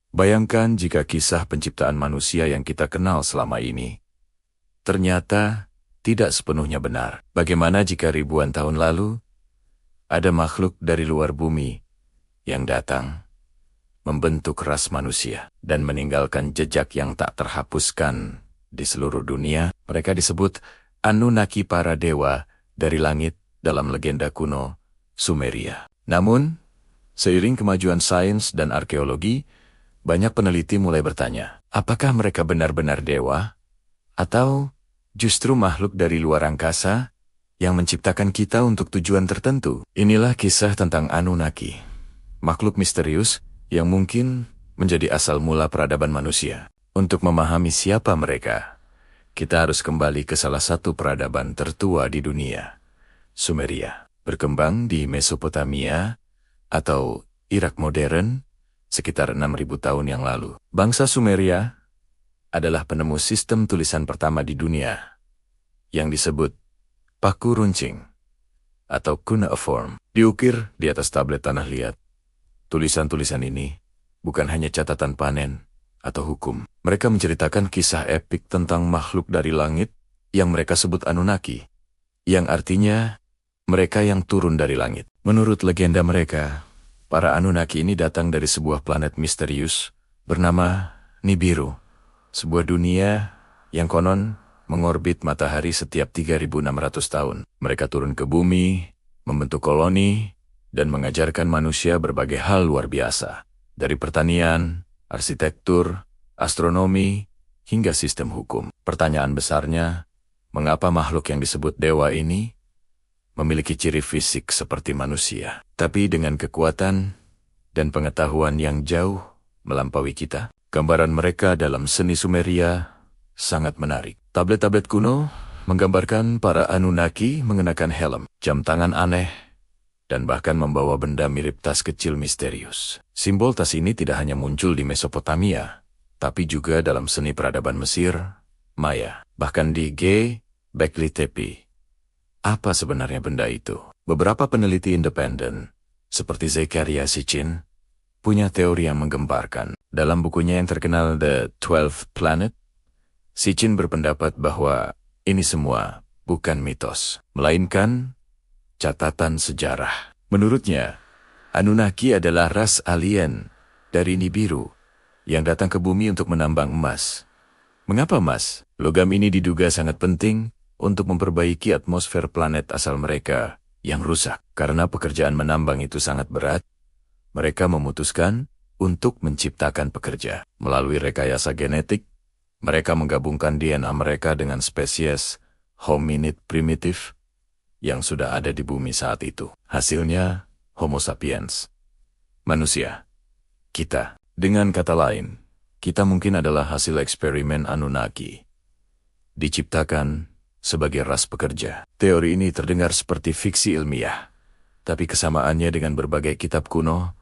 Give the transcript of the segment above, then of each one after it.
Bayangkan jika kisah penciptaan manusia yang kita kenal selama ini ternyata tidak sepenuhnya benar. Bagaimana jika ribuan tahun lalu ada makhluk dari luar bumi yang datang, membentuk ras manusia, dan meninggalkan jejak yang tak terhapuskan di seluruh dunia? Mereka disebut Anunnaki, para dewa dari langit dalam legenda kuno Sumeria. Namun, seiring kemajuan sains dan arkeologi, banyak peneliti mulai bertanya, apakah mereka benar-benar dewa? Atau justru makhluk dari luar angkasa yang menciptakan kita untuk tujuan tertentu? Inilah kisah tentang Anunnaki, makhluk misterius yang mungkin menjadi asal mula peradaban manusia. Untuk memahami siapa mereka, kita harus kembali ke salah satu peradaban tertua di dunia, Sumeria. Berkembang di Mesopotamia atau Irak modern sekitar 6.000 tahun yang lalu. Bangsa Sumeria adalah penemu sistem tulisan pertama di dunia yang disebut paku runcing atau cuneiform. Diukir di atas tablet tanah liat. Tulisan-tulisan ini bukan hanya catatan panen atau hukum. Mereka menceritakan kisah epik tentang makhluk dari langit yang mereka sebut Anunnaki, yang artinya mereka yang turun dari langit. Menurut legenda mereka, para Anunnaki ini datang dari sebuah planet misterius bernama Nibiru, sebuah dunia yang konon mengorbit matahari setiap 3.600 tahun. Mereka turun ke bumi, membentuk koloni, dan mengajarkan manusia berbagai hal luar biasa, dari pertanian, arsitektur, astronomi, hingga sistem hukum. Pertanyaan besarnya, mengapa makhluk yang disebut dewa ini memiliki ciri fisik seperti manusia, tapi dengan kekuatan dan pengetahuan yang jauh melampaui kita? Gambaran mereka dalam seni Sumeria sangat menarik. Tablet-tablet kuno menggambarkan para Anunnaki mengenakan helm, jam tangan aneh, dan bahkan membawa benda mirip tas kecil misterius. Simbol tas ini tidak hanya muncul di Mesopotamia, tapi juga dalam seni peradaban Mesir, Maya, bahkan di Göbekli Tepe. Apa sebenarnya benda itu? Beberapa peneliti independen, seperti Zecharia Sitchin, punya teori yang menggemparkan. Dalam bukunya yang terkenal The 12th Planet, Sitchin berpendapat bahwa ini semua bukan mitos, melainkan catatan sejarah. Menurutnya, Anunnaki adalah ras alien dari Nibiru yang datang ke bumi untuk menambang emas. Mengapa emas? Logam ini diduga sangat penting untuk memperbaiki atmosfer planet asal mereka yang rusak. Karena pekerjaan menambang itu sangat berat, mereka memutuskan untuk menciptakan pekerja. Melalui rekayasa genetik, mereka menggabungkan DNA mereka dengan spesies hominid primitif yang sudah ada di bumi saat itu. Hasilnya, Homo sapiens, manusia, kita. Dengan kata lain, kita mungkin adalah hasil eksperimen Anunnaki, diciptakan sebagai ras pekerja. Teori ini terdengar seperti fiksi ilmiah, tapi kesamaannya dengan berbagai kitab kuno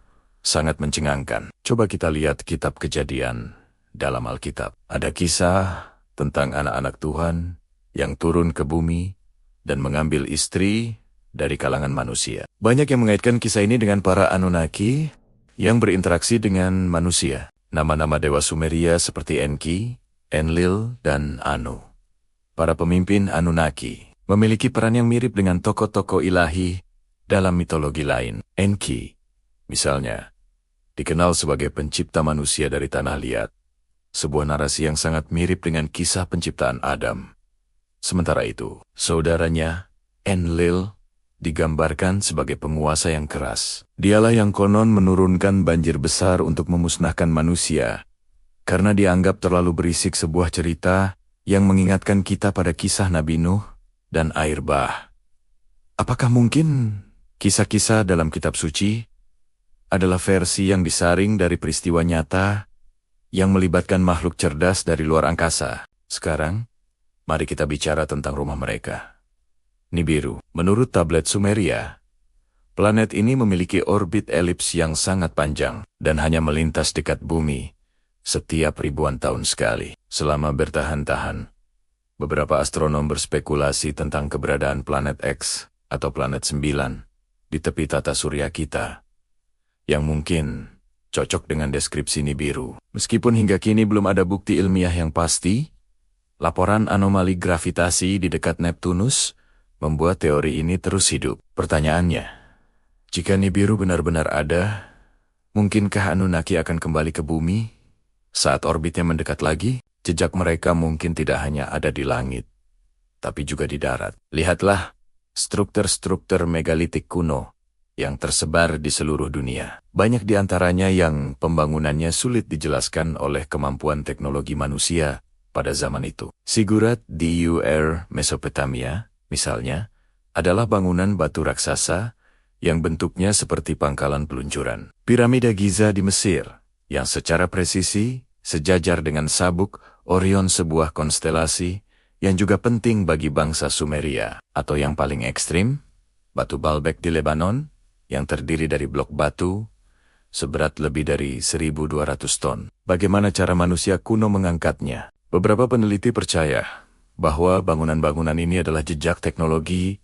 sangat mencengangkan. Coba kita lihat kitab Kejadian dalam Alkitab. Ada kisah tentang anak-anak Tuhan yang turun ke bumi dan mengambil istri dari kalangan manusia. Banyak yang mengaitkan kisah ini dengan para Anunnaki yang berinteraksi dengan manusia. Nama-nama dewa Sumeria seperti Enki, Enlil, dan Anu. Para pemimpin Anunnaki memiliki peran yang mirip dengan tokoh-tokoh ilahi dalam mitologi lain. Enki, misalnya, dikenal sebagai pencipta manusia dari tanah liat, sebuah narasi yang sangat mirip dengan kisah penciptaan Adam. Sementara itu, saudaranya, Enlil, digambarkan sebagai penguasa yang keras. Dialah yang konon menurunkan banjir besar untuk memusnahkan manusia, karena dianggap terlalu berisik sebuah cerita yang mengingatkan kita pada kisah Nabi Nuh dan air bah. Apakah mungkin kisah-kisah dalam kitab suci adalah versi yang disaring dari peristiwa nyata yang melibatkan makhluk cerdas dari luar angkasa? Sekarang, mari kita bicara tentang rumah mereka, Nibiru. Menurut tablet Sumeria, planet ini memiliki orbit elips yang sangat panjang dan hanya melintas dekat bumi setiap ribuan tahun sekali. Selama bertahan-tahan, beberapa astronom berspekulasi tentang keberadaan planet X atau planet 9 di tepi tata surya kita, yang mungkin cocok dengan deskripsi Nibiru. Meskipun hingga kini belum ada bukti ilmiah yang pasti, laporan anomali gravitasi di dekat Neptunus membuat teori ini terus hidup. Pertanyaannya, jika Nibiru benar-benar ada, mungkinkah Anunnaki akan kembali ke bumi? Saat orbitnya mendekat lagi, jejak mereka mungkin tidak hanya ada di langit, tapi juga di darat. Lihatlah struktur-struktur megalitik kuno yang tersebar di seluruh dunia. Banyak di antaranya yang pembangunannya sulit dijelaskan oleh kemampuan teknologi manusia pada zaman itu. Ziggurat di Ur, Mesopotamia, misalnya, adalah bangunan batu raksasa yang bentuknya seperti pangkalan peluncuran. Piramida Giza di Mesir, yang secara presisi sejajar dengan sabuk Orion, sebuah konstelasi yang juga penting bagi bangsa Sumeria. Atau yang paling ekstrim, batu Baalbek di Lebanon, yang terdiri dari blok batu seberat lebih dari 1.200 ton. Bagaimana cara manusia kuno mengangkatnya? Beberapa peneliti percaya bahwa bangunan-bangunan ini adalah jejak teknologi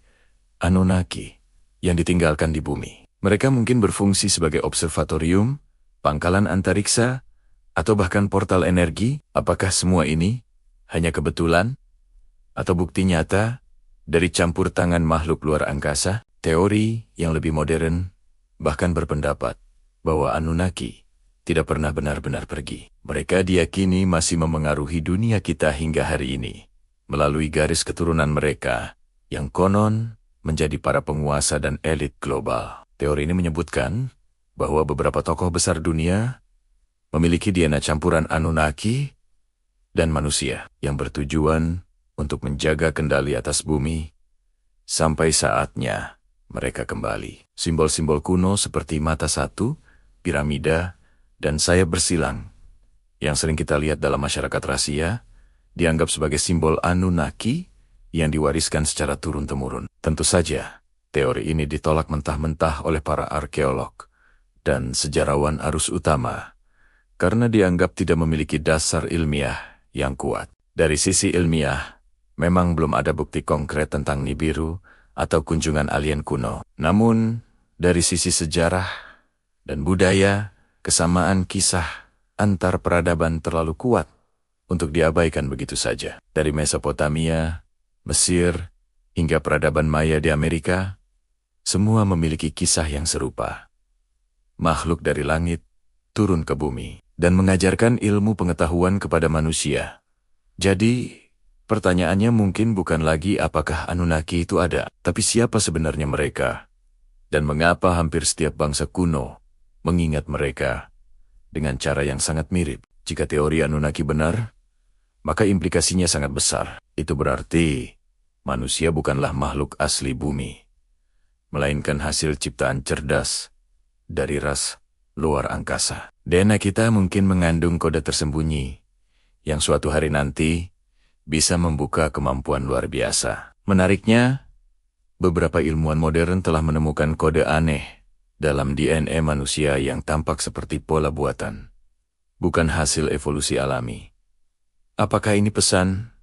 Anunnaki yang ditinggalkan di bumi. Mereka mungkin berfungsi sebagai observatorium, pangkalan antariksa, atau bahkan portal energi. Apakah semua ini hanya kebetulan atau bukti nyata dari campur tangan makhluk luar angkasa? Teori yang lebih modern bahkan berpendapat bahwa Anunnaki tidak pernah benar-benar pergi. Mereka diyakini masih memengaruhi dunia kita hingga hari ini melalui garis keturunan mereka yang konon menjadi para penguasa dan elit global. Teori ini menyebutkan bahwa beberapa tokoh besar dunia memiliki DNA campuran Anunnaki dan manusia yang bertujuan untuk menjaga kendali atas bumi sampai saatnya mereka kembali. Simbol-simbol kuno seperti mata satu, piramida, dan sayap bersilang yang sering kita lihat dalam masyarakat rahasia dianggap sebagai simbol Anunnaki yang diwariskan secara turun-temurun. Tentu saja, teori ini ditolak mentah-mentah oleh para arkeolog dan sejarawan arus utama karena dianggap tidak memiliki dasar ilmiah yang kuat. Dari sisi ilmiah, memang belum ada bukti konkret tentang Nibiru atau kunjungan alien kuno. Namun, dari sisi sejarah dan budaya, kesamaan kisah antar peradaban terlalu kuat untuk diabaikan begitu saja. Dari Mesopotamia, Mesir, hingga peradaban Maya di Amerika, semua memiliki kisah yang serupa. Makhluk dari langit turun ke bumi dan mengajarkan ilmu pengetahuan kepada manusia. Jadi, pertanyaannya mungkin bukan lagi apakah Anunnaki itu ada, tapi siapa sebenarnya mereka, dan mengapa hampir setiap bangsa kuno mengingat mereka dengan cara yang sangat mirip. Jika teori Anunnaki benar, maka implikasinya sangat besar. Itu berarti manusia bukanlah makhluk asli bumi, melainkan hasil ciptaan cerdas dari ras luar angkasa. DNA kita mungkin mengandung kode tersembunyi yang suatu hari nanti bisa membuka kemampuan luar biasa. Menariknya, beberapa ilmuwan modern telah menemukan kode aneh dalam DNA manusia yang tampak seperti pola buatan, bukan hasil evolusi alami. Apakah ini pesan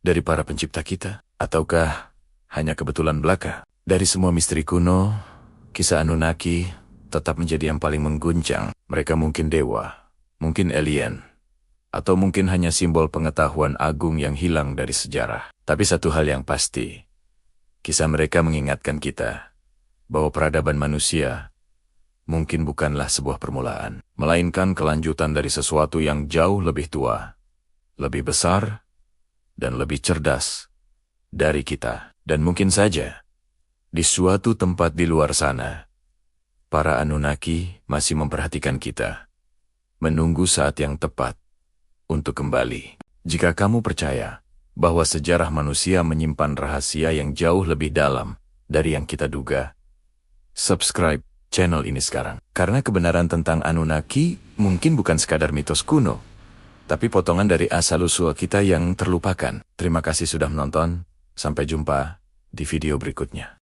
dari para pencipta kita? Ataukah hanya kebetulan belaka? Dari semua misteri kuno, kisah Anunnaki tetap menjadi yang paling mengguncang. Mereka mungkin dewa, mungkin alien, atau mungkin hanya simbol pengetahuan agung yang hilang dari sejarah. Tapi satu hal yang pasti, kisah mereka mengingatkan kita bahwa peradaban manusia mungkin bukanlah sebuah permulaan, melainkan kelanjutan dari sesuatu yang jauh lebih tua, lebih besar, dan lebih cerdas dari kita. Dan mungkin saja, di suatu tempat di luar sana, para Anunnaki masih memperhatikan kita, menunggu saat yang tepat untuk kembali. Jika kamu percaya bahwa sejarah manusia menyimpan rahasia yang jauh lebih dalam dari yang kita duga, subscribe channel ini sekarang. Karena kebenaran tentang Anunnaki mungkin bukan sekadar mitos kuno, tapi potongan dari asal-usul kita yang terlupakan. Terima kasih sudah menonton. Sampai jumpa di video berikutnya.